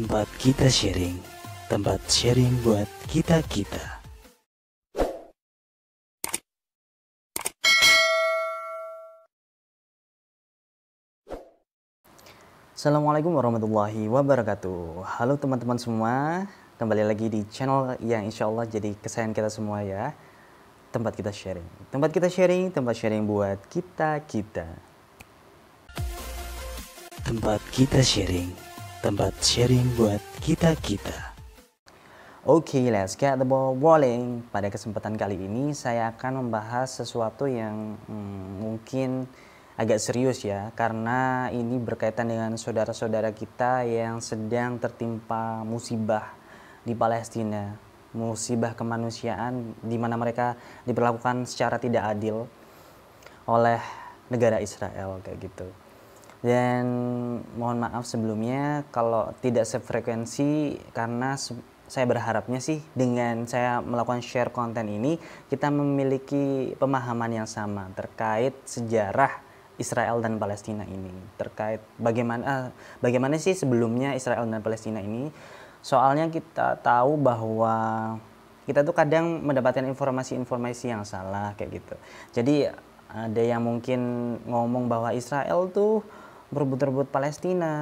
Tempat kita sharing, tempat sharing buat kita-kita. Assalamualaikum warahmatullahi wabarakatuh. Halo teman-teman semua, kembali lagi di channel yang insya Allah jadi kesayangan kita semua ya. Tempat kita sharing, tempat kita sharing, tempat sharing buat kita-kita. Tempat kita sharing, tempat sharing buat kita-kita. Oke, let's get the ball rolling. Pada kesempatan kali ini saya akan membahas sesuatu yang mungkin agak serius ya, karena ini berkaitan dengan saudara-saudara kita yang sedang tertimpa musibah di Palestina, musibah kemanusiaan di mana mereka diperlakukan secara tidak adil oleh negara Israel kayak gitu. Dan mohon maaf sebelumnya kalau tidak sefrekuensi, karena saya berharapnya sih dengan saya melakukan share konten ini kita memiliki pemahaman yang sama terkait sejarah Israel dan Palestina ini, terkait bagaimana sih sebelumnya Israel dan Palestina ini. Soalnya kita tahu bahwa kita tuh kadang mendapatkan informasi-informasi yang salah kayak gitu. Jadi ada yang mungkin ngomong bahwa Israel tuh berebut-rebut Palestina,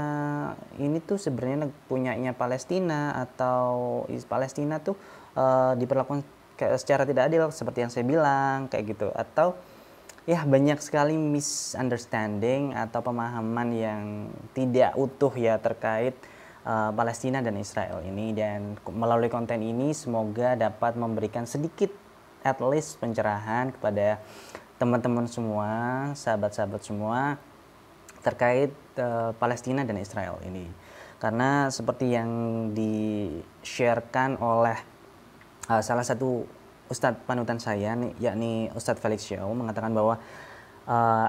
ini tuh sebenarnya punyanya Palestina, atau Palestina tuh diperlakukan secara tidak adil seperti yang saya bilang kayak gitu, atau ya banyak sekali misunderstanding atau pemahaman yang tidak utuh ya terkait Palestina dan Israel ini. Dan melalui konten ini semoga dapat memberikan sedikit at least pencerahan kepada teman-teman semua, sahabat-sahabat semua terkait Palestina dan Israel ini. Karena seperti yang di-sharekan oleh salah satu Ustadz panutan saya, yakni Ustadz Felix Xiao, mengatakan bahwa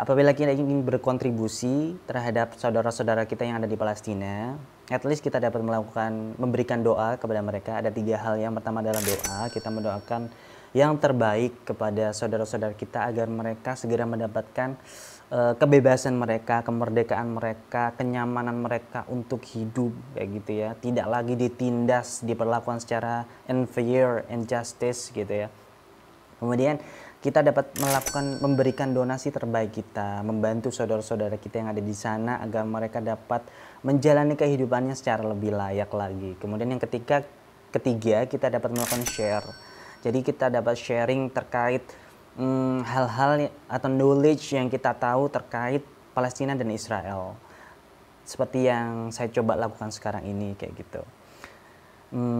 apabila kita ingin berkontribusi terhadap saudara-saudara kita yang ada di Palestina, at least kita dapat memberikan doa kepada mereka. Ada 3 hal. Yang pertama adalah doa. Kita mendoakan yang terbaik kepada saudara-saudara kita agar mereka segera mendapatkan kebebasan mereka, kemerdekaan mereka, kenyamanan mereka untuk hidup kayak gitu ya. Tidak lagi ditindas, diperlakukan secara unfair, injustice gitu ya. Kemudian kita dapat memberikan donasi terbaik kita, membantu saudara-saudara kita yang ada di sana agar mereka dapat menjalani kehidupannya secara lebih layak lagi. Kemudian yang ketiga kita dapat melakukan share. Jadi kita dapat sharing terkait hal-hal atau knowledge yang kita tahu terkait Palestina dan Israel, seperti yang saya coba lakukan sekarang ini kayak gitu.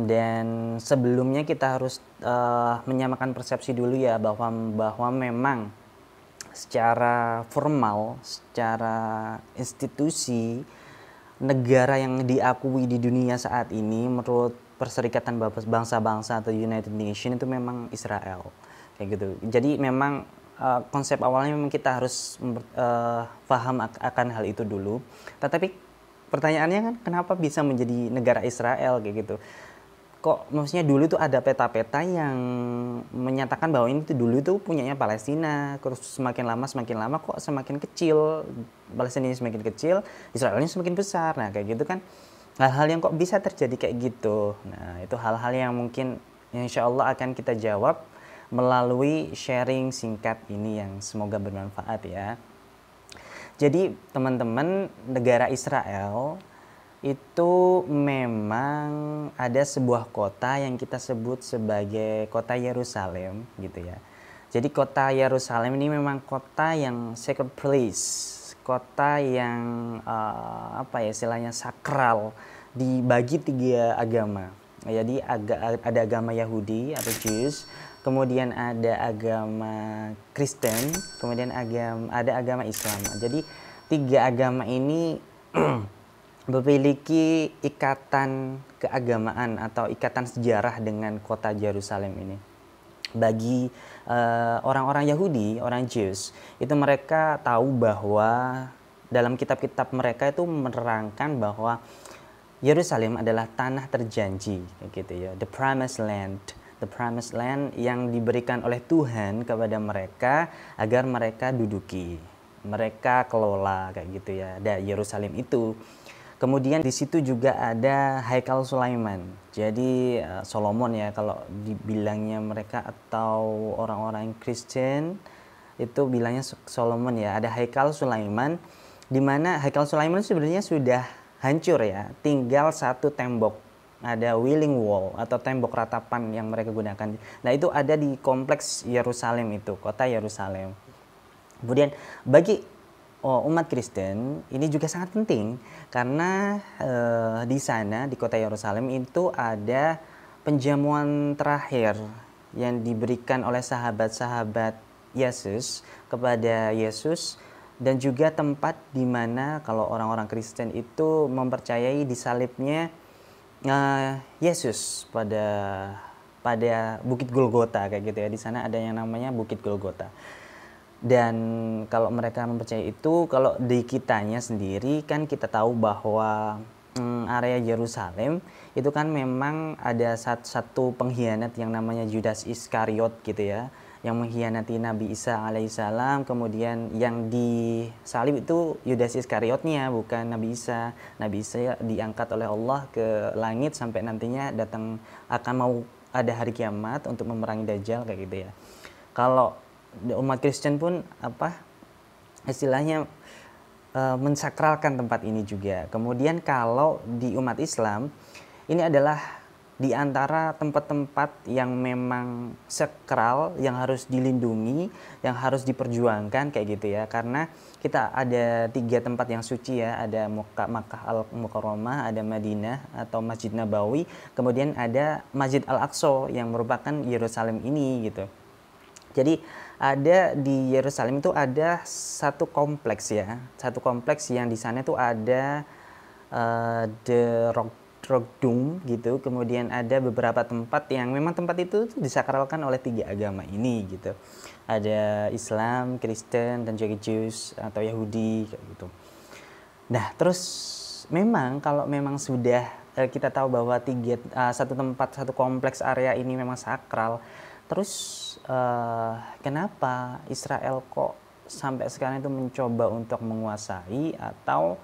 Dan sebelumnya kita harus menyamakan persepsi dulu ya, bahwa memang secara formal, secara institusi, negara yang diakui di dunia saat ini menurut Perserikatan Bangsa-Bangsa atau United Nations itu memang Israel kayak gitu. Jadi memang konsep awalnya memang kita harus paham akan hal itu dulu. Tetapi pertanyaannya kan, kenapa bisa menjadi negara Israel kayak gitu? Kok maksudnya dulu tuh ada peta-peta yang menyatakan bahwa ini tuh dulu tuh punyanya Palestina, terus semakin lama kok semakin kecil, Palestina ini semakin kecil, Israelnya semakin besar. Nah kayak gitu kan, hal-hal yang kok bisa terjadi kayak gitu. Nah itu hal-hal yang mungkin insya Allah akan kita jawab melalui sharing singkat ini yang semoga bermanfaat ya. Jadi teman-teman, negara Israel itu memang ada sebuah kota yang kita sebut sebagai kota Yerusalem gitu ya. Jadi kota Yerusalem ini memang kota yang sacred place, kota yang istilahnya sakral, dibagi 3 agama. Jadi ada agama Yahudi atau Jews, kemudian ada agama Kristen, kemudian ada agama Islam. Jadi 3 agama ini memiliki ikatan keagamaan atau ikatan sejarah dengan kota Yerusalem ini. Bagi orang-orang Yahudi, orang Jews, itu mereka tahu bahwa dalam kitab-kitab mereka itu menerangkan bahwa Yerusalem adalah tanah terjanji gitu ya, the promised land yang diberikan oleh Tuhan kepada mereka agar mereka duduki, mereka kelola kayak gitu ya, Yerusalem itu. Kemudian di situ juga ada Haikal Sulaiman. Jadi Solomon ya kalau dibilangnya mereka, atau orang-orang Kristen itu bilangnya Solomon ya. Ada Haikal Sulaiman, di mana Haikal Sulaiman sebenarnya sudah hancur ya. Tinggal satu tembok. Ada Wailing Wall atau tembok ratapan yang mereka gunakan. Nah, itu ada di kompleks Yerusalem itu, kota Yerusalem. Kemudian bagi umat Kristen ini juga sangat penting karena di sana di kota Yerusalem itu ada penjamuan terakhir yang diberikan oleh sahabat-sahabat Yesus kepada Yesus, dan juga tempat di mana kalau orang-orang Kristen itu mempercayai disalibnya Yesus pada Bukit Golgota kayak gitu ya. Di sana ada yang namanya Bukit Golgota. Dan kalau mereka mempercayai itu, kalau di kitanya sendiri kan kita tahu bahwa area Yerusalem itu kan memang ada satu pengkhianat yang namanya Judas Iskariot gitu ya, yang mengkhianati Nabi Isa alaihissalam. Kemudian yang disalib itu Judas Iskariotnya, bukan Nabi Isa. Nabi Isa diangkat oleh Allah ke langit sampai nantinya datang, akan mau ada hari kiamat untuk memerangi Dajjal kayak gitu ya. Kalau umat Kristen pun istilahnya mensakralkan tempat ini juga. Kemudian kalau di umat Islam ini adalah di antara tempat-tempat yang memang sakral, yang harus dilindungi, yang harus diperjuangkan kayak gitu ya. Karena kita ada 3 tempat yang suci ya, ada Makkah Al-Mukarramah, ada Madinah atau Masjid Nabawi, kemudian ada Masjid Al-Aqsa yang merupakan Yerusalem ini gitu. Jadi ada di Yerusalem itu ada satu kompleks ya, satu kompleks yang di sana itu ada The Rock Dome gitu. Kemudian ada beberapa tempat yang memang tempat itu disakralkan oleh 3 agama ini gitu. Ada Islam, Kristen, dan juga Jews atau Yahudi kayak gitu. Nah, terus memang kalau memang sudah kita tahu bahwa satu tempat, satu kompleks area ini memang sakral, terus kenapa Israel kok sampai sekarang itu mencoba untuk menguasai, atau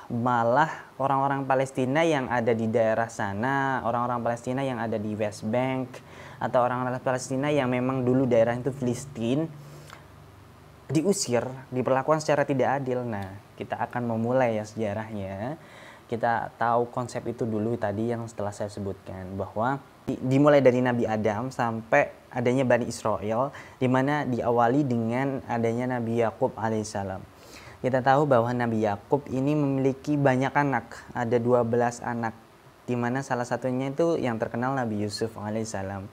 malah orang-orang Palestina yang ada di daerah sana, orang-orang Palestina yang ada di West Bank, atau orang-orang Palestina yang memang dulu daerah itu Filistin, diusir, diperlakukan secara tidak adil. Nah, kita akan memulai ya sejarahnya. Kita tahu konsep itu dulu tadi yang setelah saya sebutkan, bahwa dimulai dari Nabi Adam sampai adanya Bani Israel, di mana diawali dengan adanya Nabi Yakub alaihissalam. Kita tahu bahwa Nabi Yakub ini memiliki banyak anak, ada 12 anak, di mana salah satunya itu yang terkenal Nabi Yusuf alaihissalam.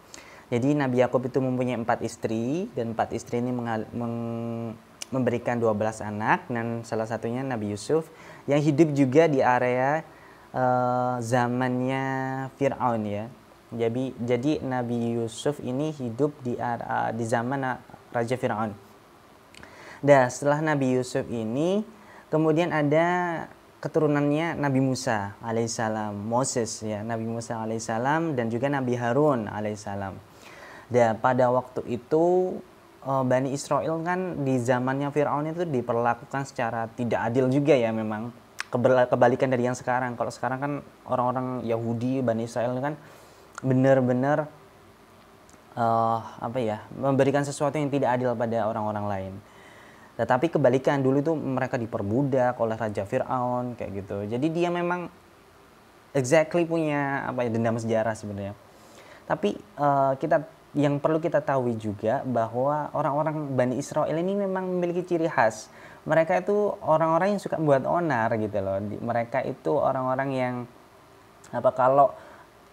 Jadi Nabi Yakub itu mempunyai 4 istri, dan 4 istri ini memberikan 12 anak, dan salah satunya Nabi Yusuf yang hidup juga di area zamannya Fir'aun ya. Jadi Nabi Yusuf ini hidup di zaman Raja Fir'aun. Dan setelah Nabi Yusuf ini kemudian ada keturunannya Nabi Musa alaihissalam, Moses ya, Nabi Musa alaihissalam, dan juga Nabi Harun alaihissalam. Dan pada waktu itu Bani Israel kan di zamannya Fir'aun itu diperlakukan secara tidak adil juga ya, memang kebalikan dari yang sekarang. Kalau sekarang kan orang-orang Yahudi, Bani Israel kan benar-benar memberikan sesuatu yang tidak adil pada orang-orang lain. Tetapi kebalikan, dulu itu mereka diperbudak oleh Raja Fir'aun kayak gitu. Jadi dia memang exactly punya dendam sejarah sebenarnya. Tapi yang perlu kita tahu juga bahwa orang-orang Bani Israel ini memang memiliki ciri khas. Mereka itu orang-orang yang suka buat onar gitu loh. Mereka itu orang-orang yang kalau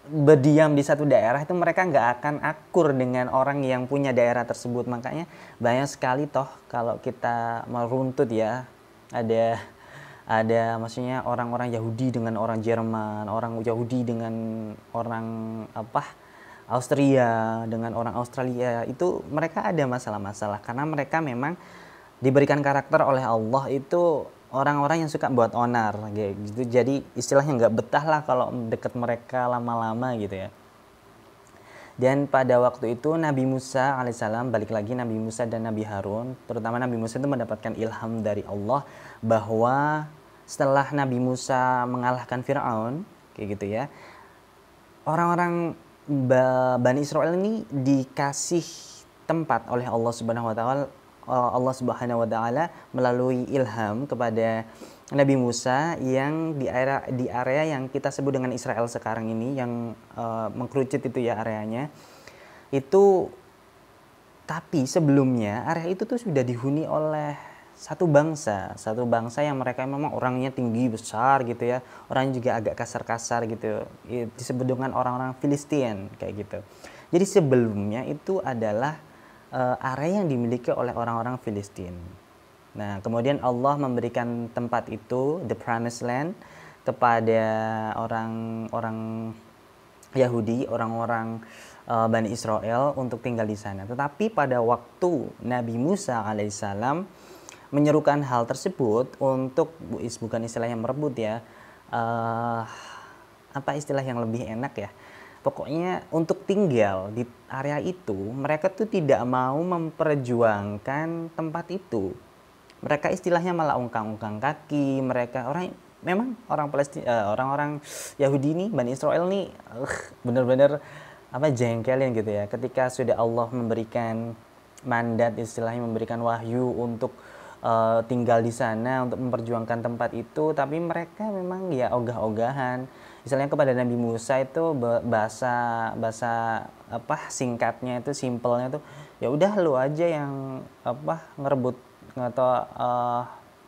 berdiam di satu daerah itu mereka nggak akan akur dengan orang yang punya daerah tersebut. Makanya banyak sekali toh kalau kita meruntut ya, ada maksudnya orang-orang Yahudi dengan orang Jerman, orang Yahudi dengan orang Austria dengan orang Australia, itu mereka ada masalah-masalah karena mereka memang diberikan karakter oleh Allah itu orang-orang yang suka buat onar gitu. Jadi istilahnya nggak betah lah kalau deket mereka lama-lama gitu ya. Dan pada waktu itu Nabi Musa alaihissalam, balik lagi Nabi Musa dan Nabi Harun, terutama Nabi Musa itu mendapatkan ilham dari Allah bahwa setelah Nabi Musa mengalahkan Firaun kayak gitu ya, orang-orang Bani Israel ini dikasih tempat oleh Allah Subhanahu wa taala melalui ilham kepada Nabi Musa yang di area yang kita sebut dengan Israel sekarang ini, yang mengkerucut itu ya areanya. Itu tapi sebelumnya area itu tuh sudah dihuni oleh satu bangsa yang mereka memang orangnya tinggi besar gitu ya, orang juga agak kasar-kasar gitu, disebut dengan orang-orang Filistin kayak gitu. Jadi sebelumnya itu adalah area yang dimiliki oleh orang-orang Filistin. Nah, kemudian Allah memberikan tempat itu, the promised land, kepada orang-orang Yahudi, orang-orang Bani Israel untuk tinggal di sana. Tetapi pada waktu Nabi Musa alaihissalam menyerukan hal tersebut untuk, bukan istilah yang merebut ya, apa istilah yang lebih enak ya, pokoknya untuk tinggal di area itu, mereka tuh tidak mau memperjuangkan tempat itu. Mereka istilahnya malah ungkang-ungkang kaki. Mereka orang-orang Yahudi nih, Bani Israel nih bener-bener jengkelin gitu ya, ketika sudah Allah memberikan mandat, istilahnya memberikan wahyu untuk tinggal di sana, untuk memperjuangkan tempat itu, tapi mereka memang ya ogah-ogahan. Misalnya kepada Nabi Musa itu bahasa singkatnya itu, simpelnya tuh, ya udah lu aja yang ngerebut atau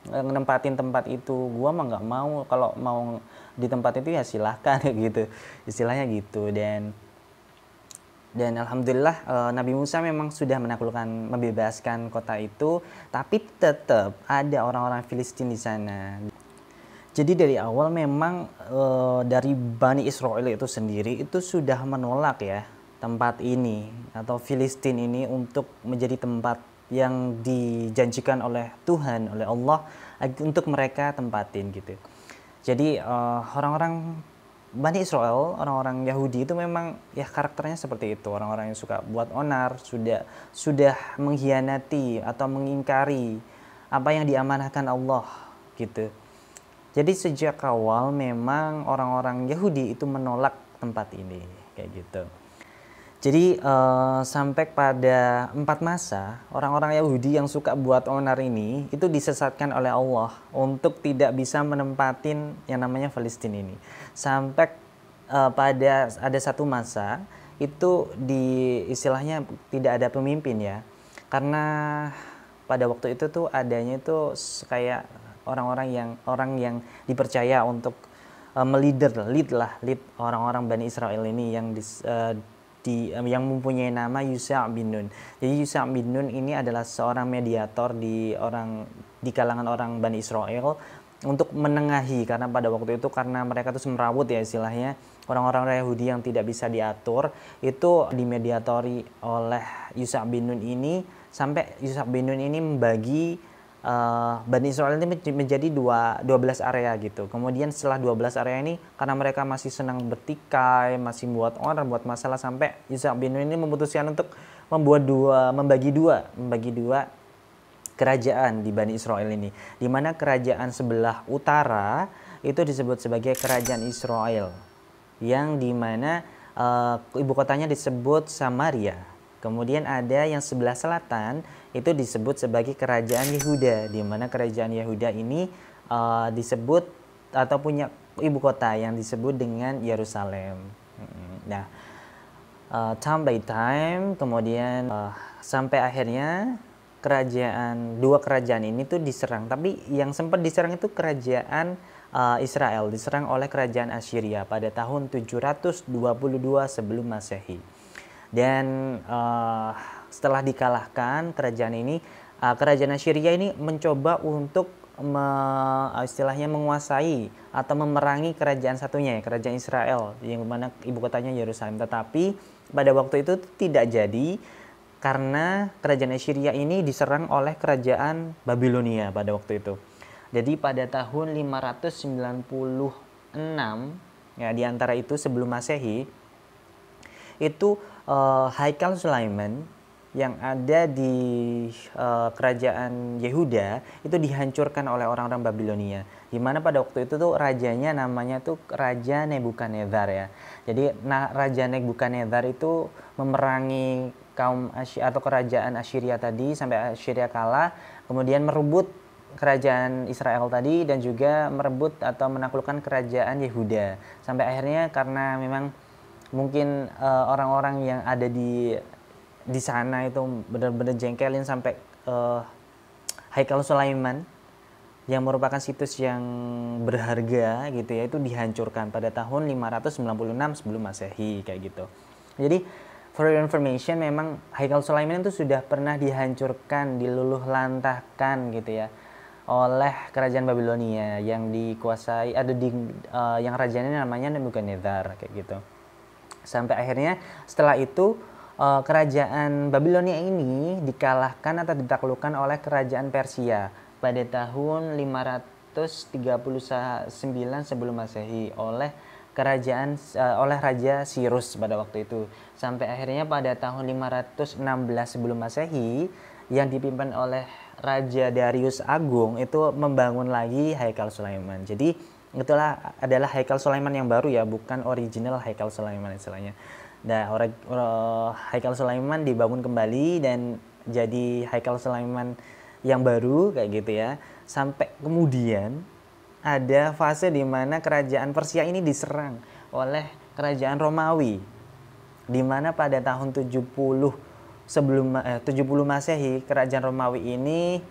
nempatin tempat itu, gua mah nggak mau, kalau mau di tempat itu ya silahkan gitu, istilahnya gitu. Dan alhamdulillah Nabi Musa memang sudah menaklukkan, membebaskan kota itu, tapi tetap ada orang-orang Filistin di sana. Jadi dari awal memang dari Bani Israel itu sendiri itu sudah menolak ya tempat ini atau Filistin ini untuk menjadi tempat yang dijanjikan oleh Tuhan, oleh Allah untuk mereka tempatin gitu. Jadi orang-orang Bani Israel, orang-orang Yahudi itu memang ya karakternya seperti itu, orang-orang yang suka buat onar, sudah mengkhianati atau mengingkari apa yang diamanahkan Allah gitu. Jadi sejak awal memang orang-orang Yahudi itu menolak tempat ini kayak gitu. Jadi sampai pada 4 masa, orang-orang Yahudi yang suka buat onar ini itu disesatkan oleh Allah untuk tidak bisa menempatin yang namanya Palestina ini. Sampai pada ada satu masa itu istilahnya tidak ada pemimpin ya. Karena pada waktu itu tuh adanya itu kayak orang yang dipercaya untuk lead orang-orang Bani Israel ini yang mempunyai nama Yusha' bin Nun. Jadi Yusha' bin Nun ini adalah seorang mediator di kalangan orang Bani Israel untuk menengahi, karena pada waktu itu karena mereka tuh semrawut ya istilahnya, orang-orang Yahudi yang tidak bisa diatur itu dimediatori oleh Yusha' bin Nun ini, sampai Yusha' bin Nun ini membagi Bani Israel ini menjadi 12 area gitu. Kemudian setelah 12 area ini, karena mereka masih senang bertikai, masih buat orang, buat masalah, sampai Yusha' bin Nun ini memutuskan untuk membagi dua kerajaan di Bani Israel ini. Di mana kerajaan sebelah utara itu disebut sebagai kerajaan Israel, yang dimana ibu kotanya disebut Samaria. Kemudian ada yang sebelah selatan itu disebut sebagai kerajaan Yehuda, di mana kerajaan Yehuda ini disebut atau punya ibu kota yang disebut dengan Yerusalem. Nah, time by time, kemudian sampai akhirnya dua kerajaan ini tuh diserang. Tapi yang sempat diserang itu kerajaan Israel, diserang oleh kerajaan Assyria pada tahun 722 sebelum Masehi. Dan setelah dikalahkan kerajaan ini, kerajaan Assyria ini mencoba untuk istilahnya menguasai atau memerangi kerajaan satunya, kerajaan Israel, yang mana ibu kotanya Yerusalem. Tetapi pada waktu itu tidak jadi, karena kerajaan Assyria ini diserang oleh kerajaan Babilonia pada waktu itu. Jadi pada tahun 596 ya, di antara itu sebelum Masehi, itu Haikal Sulaiman yang ada di kerajaan Yehuda itu dihancurkan oleh orang-orang Babilonia. Di mana pada waktu itu tuh rajanya namanya tuh Raja Nebukadnezar ya. Jadi Raja Nebukadnezar itu memerangi kaum atau kerajaan Assyria tadi sampai Assyria kalah, kemudian merebut kerajaan Israel tadi dan juga merebut atau menaklukkan kerajaan Yehuda. Sampai akhirnya karena memang mungkin orang-orang yang ada di sana itu benar-benar jengkelin sampai Haikal Sulaiman yang merupakan situs yang berharga gitu ya, itu dihancurkan pada tahun 596 sebelum Masehi kayak gitu. Jadi for your information, memang Haikal Sulaiman itu sudah pernah dihancurkan, diluluh lantahkan gitu ya oleh kerajaan Babilonia yang dikuasai yang rajanya namanya Nebukadnezar kayak gitu. Sampai akhirnya setelah itu kerajaan Babilonia ini dikalahkan atau ditaklukkan oleh kerajaan Persia pada tahun 539 sebelum Masehi oleh Raja Cyrus pada waktu itu. Sampai akhirnya pada tahun 516 sebelum Masehi yang dipimpin oleh Raja Darius Agung itu membangun lagi Haikal Sulaiman. Jadi itulah adalah Haikal Sulaiman yang baru ya, bukan original Haikal Sulaiman istilahnya. Nah, Haikal Sulaiman dibangun kembali dan jadi Haikal Sulaiman yang baru kayak gitu ya. Sampai kemudian ada fase di mana kerajaan Persia ini diserang oleh kerajaan Romawi, di mana pada tahun 70 Masehi kerajaan Romawi ini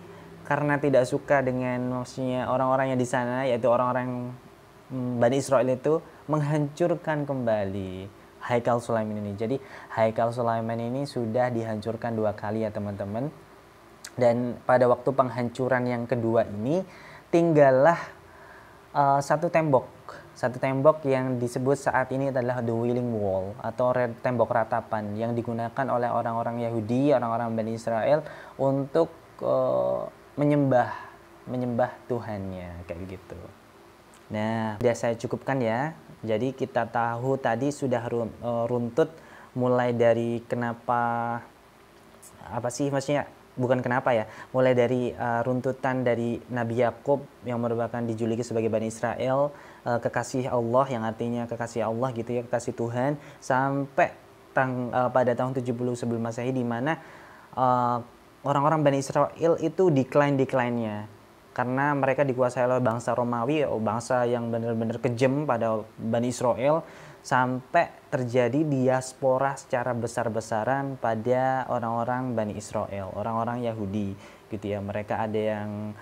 karena tidak suka dengan maksudnya orang-orang yang di sana, yaitu orang-orang Bani Israel itu, menghancurkan kembali Haikal Sulaiman ini. Jadi Haikal Sulaiman ini sudah dihancurkan 2 kali ya teman-teman. Dan pada waktu penghancuran yang kedua ini tinggallah satu tembok yang disebut saat ini adalah The Wailing Wall atau tembok ratapan yang digunakan oleh orang-orang Yahudi, orang-orang Bani Israel untuk menyembah Tuhannya kayak gitu. Nah, sudah saya cukupkan ya. Jadi kita tahu tadi sudah runtut mulai dari mulai dari runtutan dari Nabi Yakub yang merupakan dijuluki sebagai Bani Israel, kekasih Allah yang artinya kekasih Allah gitu ya, kekasih Tuhan, sampai pada tahun 70 sebelum Masehi di mana orang-orang Bani Israel itu decline-nya karena mereka dikuasai oleh bangsa Romawi, bangsa yang benar-benar kejam pada Bani Israel, sampai terjadi diaspora secara besar-besaran pada orang-orang Bani Israel, orang-orang Yahudi gitu ya. Mereka ada yang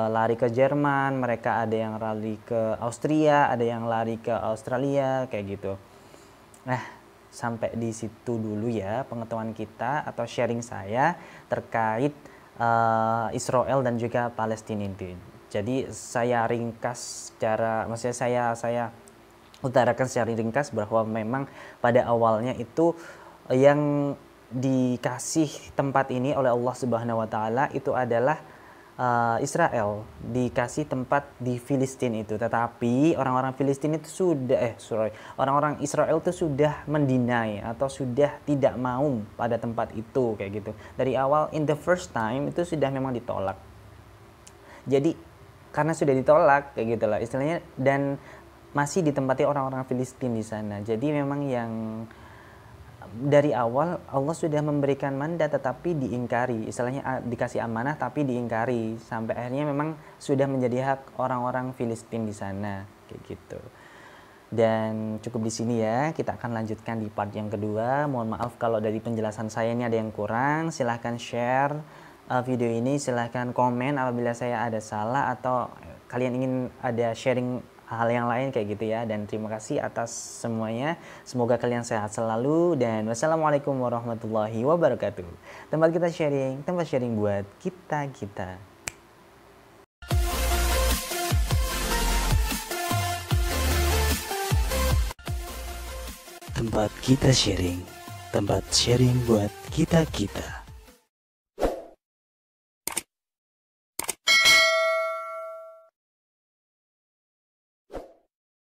lari ke Jerman, mereka ada yang lari ke Austria, ada yang lari ke Australia kayak gitu. Nah, sampai di situ dulu ya pengetahuan kita atau sharing saya terkait Israel dan juga Palestina itu. Jadi saya ringkas saya utarakan secara ringkas bahwa memang pada awalnya itu yang dikasih tempat ini oleh Allah Subhanahu wa taala itu adalah Israel, dikasih tempat di Filistin itu. Tetapi orang-orang Filistin itu orang-orang Israel itu sudah mendinai atau sudah tidak mau pada tempat itu kayak gitu. Dari awal in the first time itu sudah memang ditolak. Jadi karena sudah ditolak kayak gitulah istilahnya, dan masih ditempati orang-orang Filistin di sana. Jadi memang yang dari awal Allah sudah memberikan mandat tetapi diingkari, istilahnya dikasih amanah tapi diingkari, sampai akhirnya memang sudah menjadi hak orang-orang Filistin di sana kayak gitu. Dan cukup di sini ya, kita akan lanjutkan di part yang kedua. Mohon maaf kalau dari penjelasan saya ini ada yang kurang. Silahkan share video ini, silahkan komen apabila saya ada salah atau kalian ingin ada sharing hal yang lain kayak gitu ya. Dan terima kasih atas semuanya, semoga kalian sehat selalu, dan wassalamualaikum warahmatullahi wabarakatuh. Tempat kita sharing, tempat sharing buat kita. Tempat kita sharing, tempat sharing buat kita.